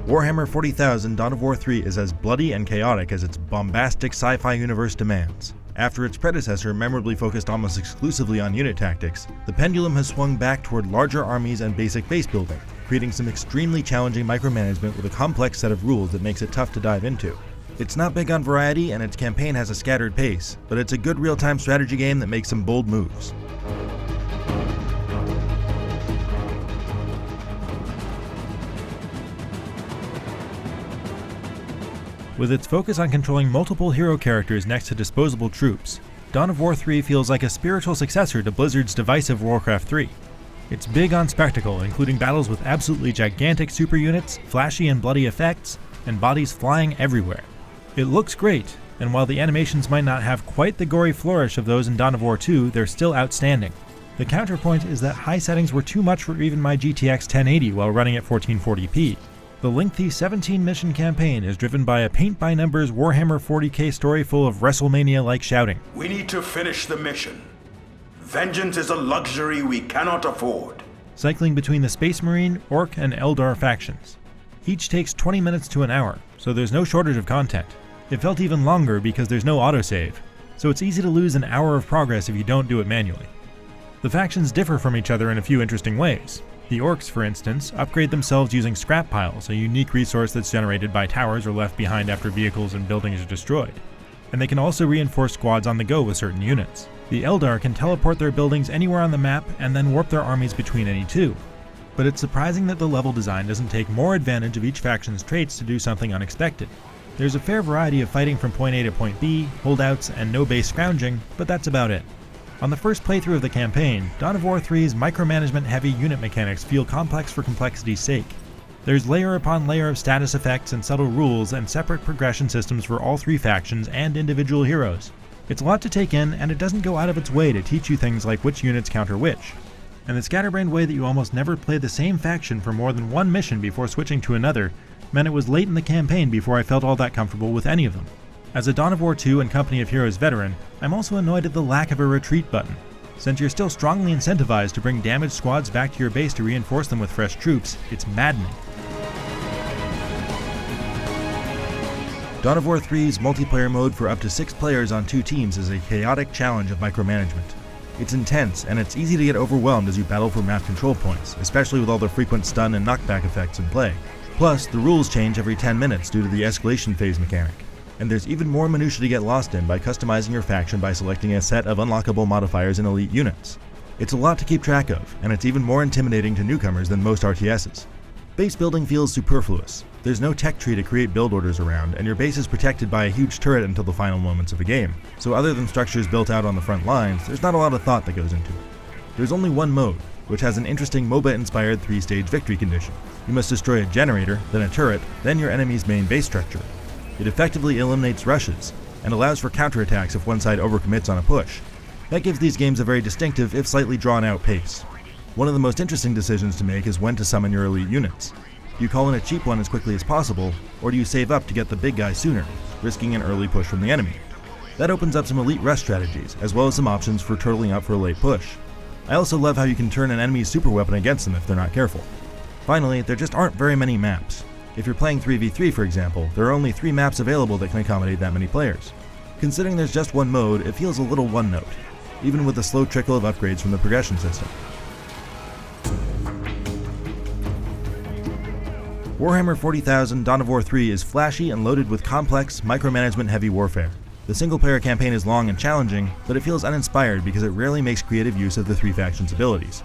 Warhammer 40,000 Dawn of War 3 is as bloody and chaotic as its bombastic sci-fi universe demands. After its predecessor memorably focused almost exclusively on unit tactics, the pendulum has swung back toward larger armies and basic base building, creating some extremely challenging micromanagement with a complex set of rules that makes it tough to dive into. It's not big on variety and its campaign has a scattered pace, but it's a good real-time strategy game that makes some bold moves. With its focus on controlling multiple hero characters next to disposable troops, Dawn of War 3 feels like a spiritual successor to Blizzard's divisive Warcraft 3. It's big on spectacle, including battles with absolutely gigantic super units, flashy and bloody effects, and bodies flying everywhere. It looks great, and while the animations might not have quite the gory flourish of those in Dawn of War 2, they're still outstanding. The counterpoint is that high settings were too much for even my GTX 1080 while running at 1440p. The lengthy 17-mission campaign is driven by a paint-by-numbers Warhammer 40K story full of WrestleMania-like shouting. We need to finish the mission. Vengeance is a luxury we cannot afford. Cycling between the Space Marine, Ork, and Eldar factions. Each takes 20 minutes to an hour, so there's no shortage of content. It felt even longer because there's no autosave, so it's easy to lose an hour of progress if you don't do it manually. The factions differ from each other in a few interesting ways. The Orks, for instance, upgrade themselves using scrap piles, a unique resource that's generated by towers or left behind after vehicles and buildings are destroyed. And they can also reinforce squads on the go with certain units. The Eldar can teleport their buildings anywhere on the map and then warp their armies between any two. But it's surprising that the level design doesn't take more advantage of each faction's traits to do something unexpected. There's a fair variety of fighting from point A to point B, holdouts, and no base scrounging, but that's about it. On the first playthrough of the campaign, Dawn of War 3's micromanagement-heavy unit mechanics feel complex for complexity's sake. There's layer upon layer of status effects and subtle rules and separate progression systems for all three factions and individual heroes. It's a lot to take in, and it doesn't go out of its way to teach you things like which units counter which. And the scatterbrained way that you almost never play the same faction for more than one mission before switching to another meant it was late in the campaign before I felt all that comfortable with any of them. As a Dawn of War 2 and Company of Heroes veteran, I'm also annoyed at the lack of a retreat button. Since you're still strongly incentivized to bring damaged squads back to your base to reinforce them with fresh troops, it's maddening. Dawn of War 3's multiplayer mode for up to 6 players on 2 teams is a chaotic challenge of micromanagement. It's intense, and it's easy to get overwhelmed as you battle for map control points, especially with all the frequent stun and knockback effects in play. Plus, the rules change every 10 minutes due to the escalation phase mechanic. And there's even more minutia to get lost in by customizing your faction by selecting a set of unlockable modifiers and elite units. It's a lot to keep track of, and it's even more intimidating to newcomers than most RTSs. Base building feels superfluous. There's no tech tree to create build orders around, and your base is protected by a huge turret until the final moments of the game. So other than structures built out on the front lines, there's not a lot of thought that goes into it. There's only one mode, which has an interesting MOBA-inspired 3-stage victory condition. You must destroy a generator, then a turret, then your enemy's main base structure. It effectively eliminates rushes, and allows for counterattacks if one side overcommits on a push. That gives these games a very distinctive, if slightly drawn-out pace. One of the most interesting decisions to make is when to summon your elite units. Do you call in a cheap one as quickly as possible, or do you save up to get the big guy sooner, risking an early push from the enemy? That opens up some elite rush strategies, as well as some options for turtling up for a late push. I also love how you can turn an enemy's super weapon against them if they're not careful. Finally, there just aren't very many maps. If you're playing 3v3, for example, there are only 3 maps available that can accommodate that many players. Considering there's just one mode, it feels a little one-note, even with the slow trickle of upgrades from the progression system. Warhammer 40,000 Dawn of War 3 is flashy and loaded with complex, micromanagement-heavy warfare. The single-player campaign is long and challenging, but it feels uninspired because it rarely makes creative use of the 3 factions' abilities.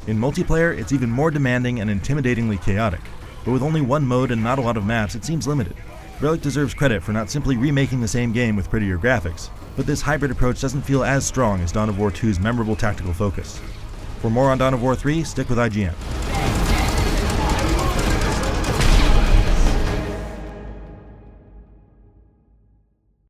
In multiplayer, it's even more demanding and intimidatingly chaotic. But with only one mode and not a lot of maps, it seems limited. Relic deserves credit for not simply remaking the same game with prettier graphics, but this hybrid approach doesn't feel as strong as Dawn of War 2's memorable tactical focus. For more on Dawn of War 3, stick with IGN.